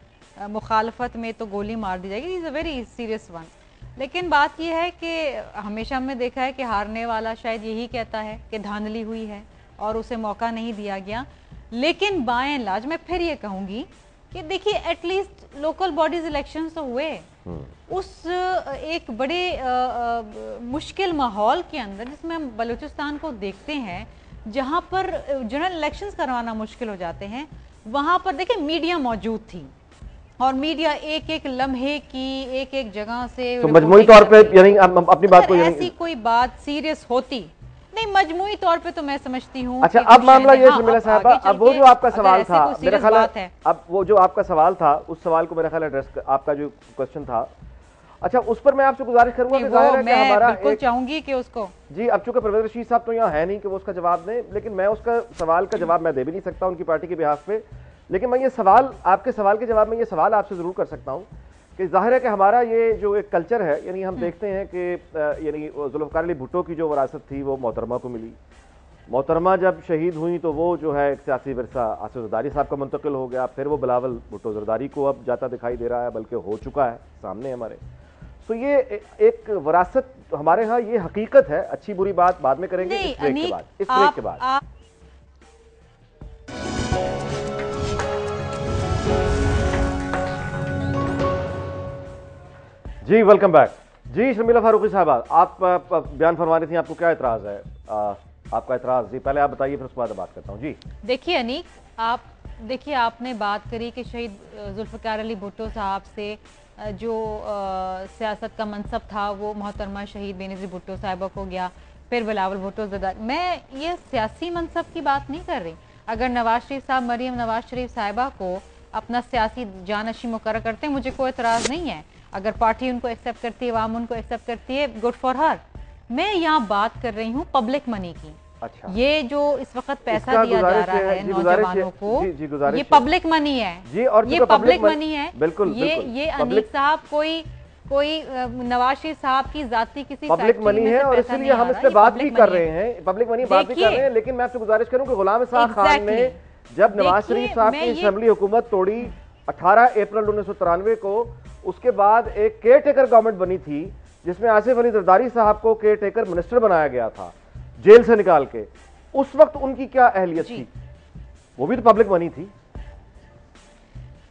मुखालफत में तो गोली मार दी जाएगी। Is a very serious one. लेकिन बात यह है कि हमेशा हमने देखा है कि हारने वाला शायद यही कहता है कि धांधली हुई है और उसे मौका नहीं दिया गया। लेकिन बाय एंड लार्ज मैं फिर ये कहूँगी कि देखिए, एटलीस्ट लोकल बॉडीज इलेक्शंस तो हुए उस एक बड़े मुश्किल माहौल के अंदर जिसमें हम बलूचिस्तान को देखते हैं, जहाँ पर जनरल इलेक्शंस करवाना मुश्किल हो जाते हैं। वहाँ पर देखिए मीडिया मौजूद थी और मीडिया एक एक लम्हे की एक एक जगह से तो मजमूई तौर पे यानी अपनी बात को ऐसी कोई बात सीरियस होती नहीं, मजमूई तौर पे तो मैं समझती हूँ। अच्छा, अब मामला ये शर्मिला साहबा, अब वो जो आपका सवाल था, मेरा ख्याल है अब वो जो आपका सवाल था उस सवाल को मेरा ख्याल एड्रेस आपका जो क्वेश्चन था, अच्छा उस पर मैं आपसे गुजारिश करूंगा कि जाहिर है कि हमारा बिल्कुल चाहूंगी कि उसको जी, अब चूंकि परवेज रशीद साहब तो यहाँ है नहीं कि वो उसका जवाब दें, लेकिन मैं उसका सवाल का जवाब मैं दे भी नहीं सकता उनकी पार्टी के बिहाफ पे। लेकिन मैं ये सवाल, आपके सवाल के जवाब में ये सवाल आपसे जरूर कर सकता हूँ कि जाहिर है कि हमारा ये जो एक कल्चर है, यानी हम देखते हैं कि यानी जुल्फ़िकार अली भुट्टो की जो विरासत थी वो मोहतरमा को मिली। मोहतरमा जब शहीद हुई तो वो जो है एक सियासी विरसा आसिफ ज़रदारी साहब का मुंतकिल हो गया, फिर वो बिलावल भुट्टो ज़रदारी को अब जाता दिखाई दे रहा है, बल्कि हो चुका है सामने हमारे। तो ये एक विरासत हमारे यहाँ, ये हकीकत है। अच्छी बुरी बात बाद में करेंगे इस ब्रेक के बाद, इस ब्रेक के बाद। जी वेलकम बैक। जी शर्मिला फारूकी साहब, आप बयान फरमा रही थी, आपको क्या एतराज है? आपका एतराज जी पहले आप बताइए, फिर उसके बाद बात करता हूँ। जी देखिए अनीक, आप देखिए, आपने बात करी कि शहीद जुल्फ़िकार अली भुट्टो साहब से जो सियासत का मनसब था वो मोहतरमा शहीद बेनज़ीर भुट्टो साहिबा को गया, फिर बिलावल भुट्टो ज़रदारी। मैं ये सियासी मनसब की बात नहीं कर रही। अगर नवाज शरीफ साहब मरीम नवाज शरीफ साहिबा को अपना सियासी जानशी मुकर्रर करते हैं, मुझे कोई एतराज़ नहीं है। अगर पार्टी उनको एक्सेप्ट करती है, अवाम उनको एक्सेप्ट करती है, गुड फॉर हर। मैं यहाँ बात कर रही हूँ पब्लिक मनी की। अच्छा, ये जो इस वक्त पैसा दिया जा रहा है नौजवानों को, ये पब्लिक मनी है जी, और ये पब्लिक मनी है। बिल्कुल, ये अनीक साहब कोई नवाज शरीफ साहब की जाती किसी पब्लिक मनी है और इसलिए हम इस पे बात भी कर रहे हैं, पब्लिक मनी बात भी कर रहे हैं। लेकिन मैं आपसे गुजारिश करूं कि गुलाम इसाक खान ने जब नवाज शरीफ साहब की असेंबली हुकूमत तोड़ी 18 अप्रैल 1993 को, उसके बाद एक केयर टेकर गवर्नमेंट बनी थी जिसमें आसिफ अली जरदारी साहब को केयर टेकर मिनिस्टर बनाया गया था जेल से निकाल के। उस वक्त उनकी क्या अहलियत थी? वो भी तो पब्लिक मनी थी।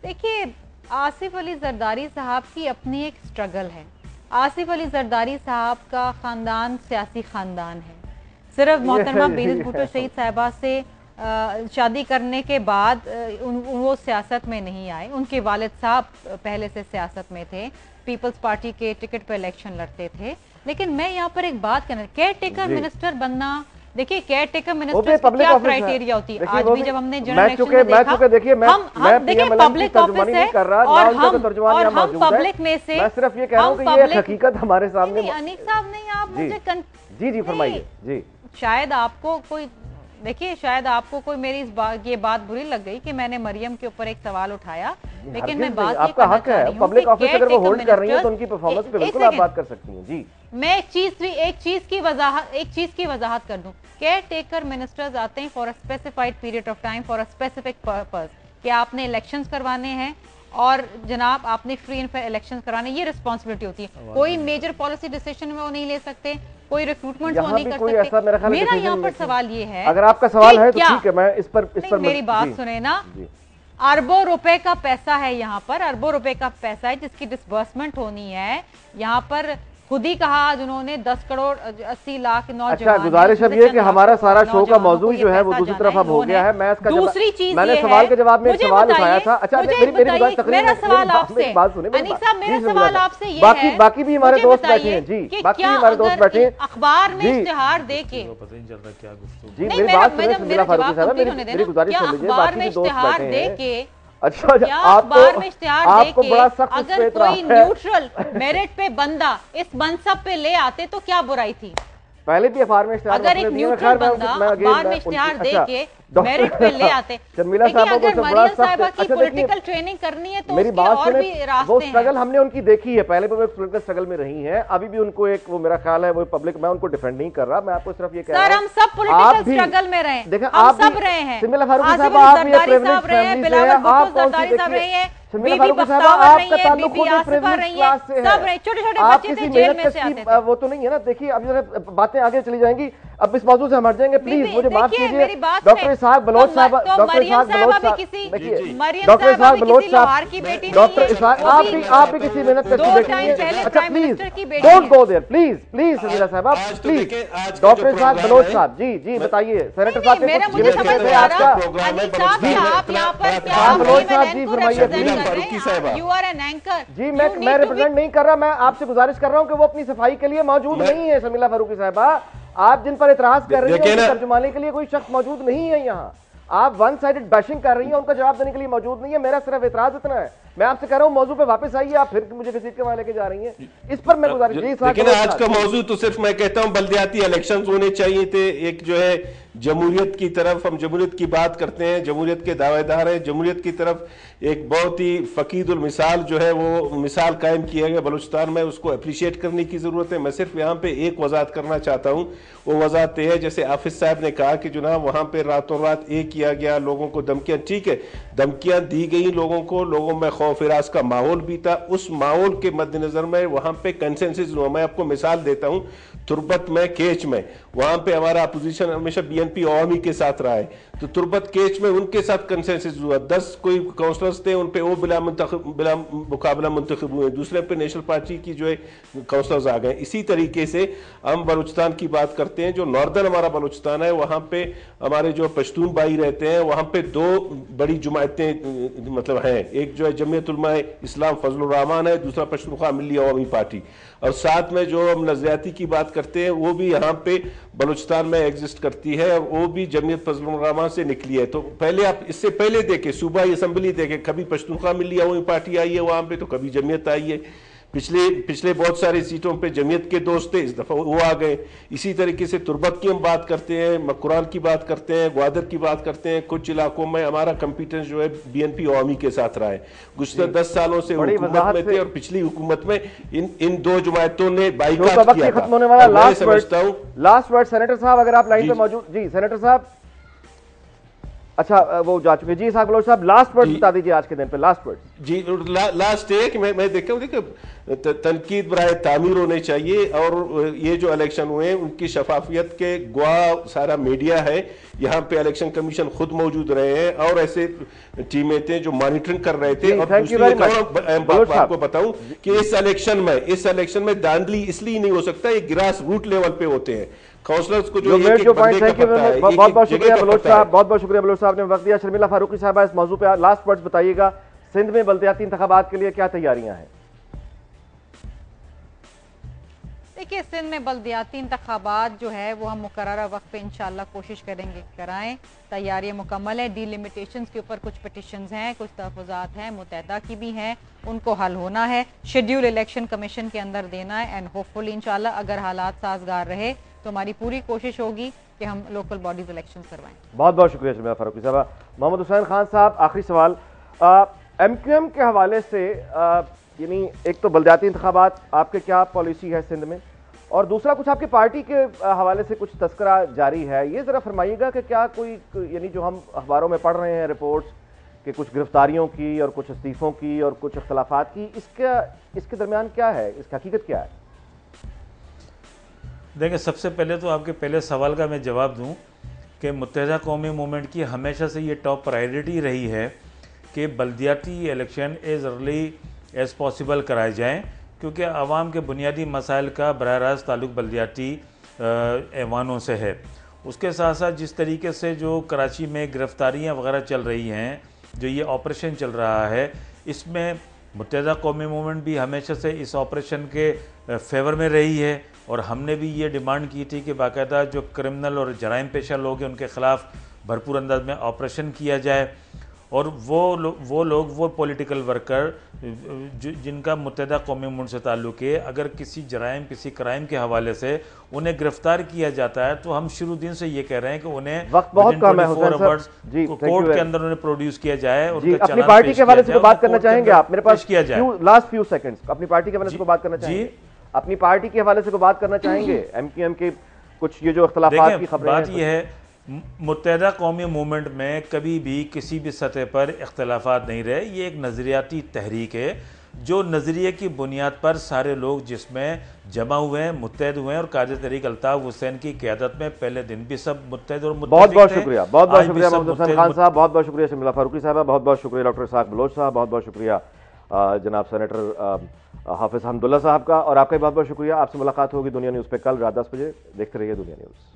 देखिए, आसिफ अली जरदारी साहब की अपनी एक स्ट्रगल है। आसिफ अली जरदारी साहब का खानदान सियासी खानदान है। सिर्फ मोहतरमा बेनज़ीर भुट्टो शहीद साहिबा से शादी करने के बाद वो सियासत में नहीं आए। उनके वालिद साहब पहले से सियासत में थे, पीपल्स पार्टी के टिकट पर इलेक्शन लड़ते थे। लेकिन मैं यहाँ पर एक बात करना, केयर टेकर मिनिस्टर बनना, देखिए केयर टेकर मिनिस्टर की क्या क्राइटेरिया होती है? आज भी जब हमने जनरल इलेक्शन में देखा, हम देखिए पब्लिक ऑफिस है और हम पब्लिक में से, मैं सिर्फ ये कह रहा हूं कि ये हकीकत हमारे सामने। अनीक साहब नहीं, आप मुझे जी फरमाइए। जी, शायद आपको कोई, देखिए शायद आपको कोई मेरी ये बात बुरी लग गई कि मैंने मरियम के ऊपर एक सवाल उठाया, लेकिन मैं बात ये करना चाह रही हूं, पब्लिक ऑफिस अगर वो होल्ड कर रही है तो उनकी परफॉर्मेंस पे बिल्कुल आप बात कर सकती हैं। जी, मैं एक चीज की वजाहत कर दूं। केयर टेकर मिनिस्टर्स आते हैं for a specified period of time, for a specific purpose, कि आपने इलेक्शंस करवाने हैं और जनाब आपने फ्री एंड फेयर इलेक्शंस कराने, ये रिस्पांसिबिलिटी होती है। कोई मेजर पॉलिसी डिसीजन में वो नहीं ले सकते, कोई रिक्रूटमेंट वो नहीं कर सकते। मेरा यहाँ पर सवाल ये है, अगर आपका सवाल है तो ठीक है, मैं इस पर मेरी बात सुने ना। अरबों रुपए का पैसा है यहाँ पर, अरबों रुपए का पैसा है जिसकी डिसबर्समेंट होनी है। यहाँ पर खुद ही कहा आज उन्होंने 10 करोड़ 80 लाख नौजवान। अच्छा, गुजारिश अब ये कि हमारा सारा शो का मौजू जो है वो दूसरी तरफ अब हो गया है। मैं इसका दूसरी चीज, मैंने सवाल के जवाब में एक सवाल उठाया था। अच्छा, मेरा सवाल आपसे, अनीक साहब मेरा सवाल आपसे ये है, बाकी भी हमारे दोस्त बैठे हैं जी, बाकी भी हमारे दोस्त बैठे हैं, अखबार में इश्तिहार दे के, पता नहीं चलता क्या गुफ्तगू। जी मेरी बात सुनिए, मेरी गुजारिश सुन लीजिए, बाकी भी दोस्त बैठे हैं। अच्छा, आपको बड़ा सख्त अगर कोई न्यूट्रल मेरिट पे बंदा इस मनसब पे ले आते तो क्या बुराई थी? पहले भी अखबार में इश्तिहार, अगर एक न्यूट्रल बंदा अखबार में इश्तिहार दे के मेरिट पे ले आते। शर्मिला देखिए, साहबा को अगर तो बड़ा मरियम सख्त साहिबा की अच्छा पॉलिटिकल ट्रेनिंग करनी है तो मेरी उसके बात और सुने, भी वो रास्ते स्ट्रगल हैं। हमने उनकी देखी है, पहले भी वो एक पॉलिटिकल स्ट्रगल में रही हैं, अभी भी उनको एक वो मेरा ख्याल है वो पब्लिक, मैं उनको डिफेंड नहीं कर रहा, मैं आपको सिर्फ ये कह रहा सर हूं हम सब पॉलिटिकल स्ट्रगल में रहे, देखें हम आप सब रहे हैं। शर्मिला फारूकी आसिफ साहब आप भी एक जरदारी प्रिविलेज साहब रहे हैं, फैमिली से बिलावल हैं, आप भुट्टो कौन सी जरदारी साहब देखिए रही हैं, शर्मिला बीबी फारूकी साहब बख्तावर रही आपका हैं, ताल्लुक बीबी खुद आसिफा प्रिविलेज रही क्लास से हैं, है, सब रहे, छोटे-छोटे आप बच्चे थे किसी जेल मेहनत में से कश आते की थे। वो तो नहीं है ना। देखिए अब जरा बातें आगे चली जाएंगी, अब इस मौजूद से हम हट जाएंगे, प्लीज बीबी, मुझे माफ देखिए, कीजिए। मेरी बात डॉक्टर सुने। इसहाक बलोच तो साहब, तो डॉक्टर मरियम इसहाक साहिबा बलोच भी साहब, किसी देखिए मरियम डॉक्टर साहिबा इसहाक भी बलोच किसी लोहार साहब, की बेटी डॉक्टर नहीं है, इसहाक वो आप भी किसी मेहनत कश दो की बेटी टाइम नहीं है। पहले अच्छा प्राइम प्लीज मिनिस्टर की बेटी डोंट है। Go there, please please Sharmila साहब आप आज तो प्लीज। देखें, आज का डॉक्टर जो इसहाक प्रोग्राम बलोच है, साहब जी जी बताइए, सेनेटर नहीं, साहब के मेरा कुछ मुझे जिम्मे समझ थे में आ आपका। रहा प्रोग्राम है, अनीक साहब जी, कि आप यहाँ पर क्या हाँ, बलोच मैं साहब जी, एंकर फरमाइए, represent प्लीज। कर रहे फारूकी साहिबा। हैं, you are an anchor, जी you मैं need to be- रिप्रेजेंट नहीं कर रहा, मैं आपसे गुजारिश कर रहा हूं कि वो अपनी सफाई के लिए मौजूद नहीं है। शर्मिला फारूकी साहबा, आप जिन पर इतराज कर रही हैं देखिए उनकी ना- तर्जुमानी के लिए कोई शख्स मौजूद नहीं है यहाँ। आप वन साइडेड बैशिंग कर रही हैं, उनका जवाब देने के लिए मौजूद नहीं है। मेरा सिर्फ इतराज इतना है, मैं आपसे कह रहा हूं मौजू पे वापस आइए, आप फिर मुझे किसी के वहां लेके जा रही हैं, इस पर मैं गुजारिश। जी लेकिन आज का मौजू तो सिर्फ मैं कहता हूं बल्दियाती इलेक्शंस होने चाहिए थे। एक जो है जमहूरियत की तरफ, हम जमहूरियत की बात करते हैं, जमहूरियत के दावेदार हैं, जमहूरियत की तरफ एक बहुत ही फकीदुल मिसाल जो है वो मिसाल कायम किया गया बलूचिस्तान में, उसको अप्रिशिएट करने की जरूरत है। मैं सिर्फ यहाँ पे एक वजाहत करना चाहता हूँ, वो वजाहत है जैसे हाफिज साहब ने कहा कि जनाब वहाँ पे रातों रात एक किया गया, लोगों को धमकियाँ, ठीक है धमकियाँ दी गई लोगों को, लोगों में खौफ हिरास का माहौल भी था, उस माहौल के मद्देनजर में वहाँ पे कंसेंसस हुआ। मैं आपको मिसाल देता हूँ, तुर्बत में केच में वहां पे हमारा अपोजिशन हमेशा बीएनपी अवामी के साथ रहा है, तो तुर्बत केच में उनके साथ कंसेंसस हुआ, 10 कोई काउंसलर्स थे, उन पे वो बिला मुकाबला मुंतखब हुए, दूसरे पे नेशनल पार्टी की जो है काउंसलर्स आ गए। इसी तरीके से हम बलूचिस्तान की बात करते हैं, जो नॉर्दर्न हमारा बलूचिस्तान है, वहां पे हमारे जो पश्तून भाई रहते हैं, वहां पे दो बड़ी जुमायतें मतलब हैं, एक जो है जमीयत उलमा इस्लाम फजलुर रहमान है, दूसरा पश्तूनख्वा मिल्ली अवामी पार्टी, और साथ में जो हम नजरियाती की बात करते हैं वो भी यहाँ पे बलूचिस्तान में एग्जिस्ट करती है, और वो भी जमीयत फजलुर रहमान से निकली है। तो पहले आप इससे पहले देखें, सूबाई असम्बली देखें, कभी पश्तूनख्वा मिल्ली अवामी पार्टी आई है वहां पे, तो कभी जमीयत आई है। पिछले बहुत सारी सीटों पे जमीयत के दोस्त थे, इस दफा वो आ गए। इसी तरीके से तुर्बत की हम बात करते हैं, मकुरान की बात करते हैं, ग्वादर की बात करते हैं, कुछ इलाकों में हमारा कंपिटेंस जो है बीएनपी अवामी के साथ रहा है। गुज़श्ता 10 सालों से हुकूमत में थे, और पिछली हुकूमत में इन दो जमायतों ने बाइकाट किया था। खत्म होने वाला मैं समझता हूँ लास्ट वर्ड सेनेटर साहब, अगर आप लाइन पे मौजूद, जी सेनेटर साहब, अच्छा वो जा चुके। जी साहब बलोच साहब, लास्ट वर्ड बता दीजिए आज के दिन पे, लास्ट वर्ड। जी लास्ट है कि मैं देखता हूँ, देखिए तनकीद बराए तामीर होने चाहिए, और ये जो इलेक्शन हुए उनकी शफाफियत के गवाह सारा मीडिया है, यहाँ पे इलेक्शन कमीशन खुद मौजूद रहे हैं, और ऐसे टीमें थे जो मॉनिटरिंग कर रहे थे। और दूसरी आपको बताऊं कि इस इलेक्शन में धांधली इसलिए नहीं हो सकता, ये ग्रास रूट लेवल पे होते हैं, काउंसलर्स को जो एक पॉइंट, थैंक यू बहुत बहुत शुक्रिया बलोच साहब, बहुत बहुत शुक्रिया बलोच साहब ने वक्त दिया। शर्मिला फारूकी साहब इस मौजू पे लास्ट वर्ड्स बताइएगा, सिंध में बल्दियाती इंतखाबात के लिए क्या तैयारियां हैं? देखिए सिंध में बल्दियाती इंतखाबात जो है वो हम मुकर्ररा वक्त पे इंशाल्लाह कोशिश करेंगे कराएं, तैयारियां मुकम्मल है। डिलिमिटेशंस के ऊपर कुछ पिटिशंस हैं, कुछ तहफ़्फ़ुज़ात हैं, मुत्तहदा की भी हैं, उनको हल होना है, शेड्यूल इलेक्शन कमीशन के अंदर देना है, एंड होपफुली इंशाल्लाह अगर हालात साजगार रहे तो हमारी पूरी कोशिश होगी कि हम लोकल बॉडीज इलेक्शन करवाएं। बहुत बहुत शुक्रिया शर्मिला फारूकी साहब। मोहम्मद हुसैन खान साहब, आखिरी सवाल, MQM के हवाले से, यानी एक तो बल्दियाती इंतखाबात आपके क्या पॉलिसी है सिंध में, और दूसरा कुछ आपकी पार्टी के हवाले से कुछ तस्करा जारी है, ये ज़रा फरमाइएगा कि क्या कोई, यानी जो हम अखबारों में पढ़ रहे हैं रिपोर्ट्स कि कुछ गिरफ्तारियों की और कुछ इस्तीफ़ों की और कुछ इख्तलाफात की, इसके दरमियान क्या है, इसकी हकीकत क्या है? देखिए सबसे पहले तो आपके पहले सवाल का मैं जवाब दूं कि मुत्तहदा कौमी मूवमेंट की हमेशा से ये टॉप प्रायोरिटी रही है कि बल्दियाती election as early as possible कराए जाएं, क्योंकि आवाम के बुनियादी मसाइल का बराह रास्त ताल्लुक़ बल्दियाती ऐवानों से है। उसके साथ साथ जिस तरीके से जो कराची में गिरफ्तारियाँ वगैरह चल रही हैं, जो ये ऑपरेशन चल रहा है, इसमें मुत्तहदा कौमी मूवमेंट भी हमेशा से इस ऑपरेशन के फेवर में रही है, और हमने भी ये डिमांड की थी कि बाकायदा जो क्रिमिनल और जराइम पेशा लोग हैं उनके ख़िलाफ़ भरपूर अंदाज में ऑपरेशन किया जाए। और वो पॉलिटिकल वर्कर जिनका मुत्तहदा कौमी मुल्क से ताल्लुक़ है, अगर किसी किसी क्राइम के हवाले से उन्हें गिरफ्तार किया जाता है तो हम शुरू दिन से ये कह रहे हैं कि उन्हें वक्त बहुत कम है हुसैन साहब जी, कोर्ट के अंदर उन्हें प्रोड्यूस किया जाए और अपनी पार्टी के हवाले से बात करना चाहेंगे आप? मेरे पास किया जाए लास्ट फ्यू सेकंड्स अपनी पार्टी के हवाले से बात करना चाहेंगे? अपनी पार्टी के हवाले से बात करना चाहेंगे? एमक्यूएम के कुछ ये जो इख्तिलाफात की खबरें बात यह है, मुत्तहदा कौमी मूवमेंट में कभी भी किसी भी सतह पर इख्तिलाफात नहीं रहे। ये एक नज़रियाती तहरीक है जो नज़रिए की बुनियाद पर सारे लोग जिसमें जमा हुए हैं, मुत्तहद हुए हैं, और कायदे तहरीक अल्ताफ हुसैन की क़यादत में पहले दिन भी सब मुत्तहद और बहुत बहुत शुक्रिया मोहम्मद हुसैन खान साहब, बहुत बहुत शुक्रिया शर्मिला फारूकी साहब, बहुत बहुत शुक्रिया डॉक्टर इसाक बलोच साहब, बहुत बहुत शुक्रिया जनाब सेनेटर हाफिज हमदुल्ला साहब का, और आपका बहुत बहुत शुक्रिया। आपसे मुलाकात होगी दुनिया न्यूज़ पे कल रात 10 बजे। देखते रहिए दुनिया न्यूज़।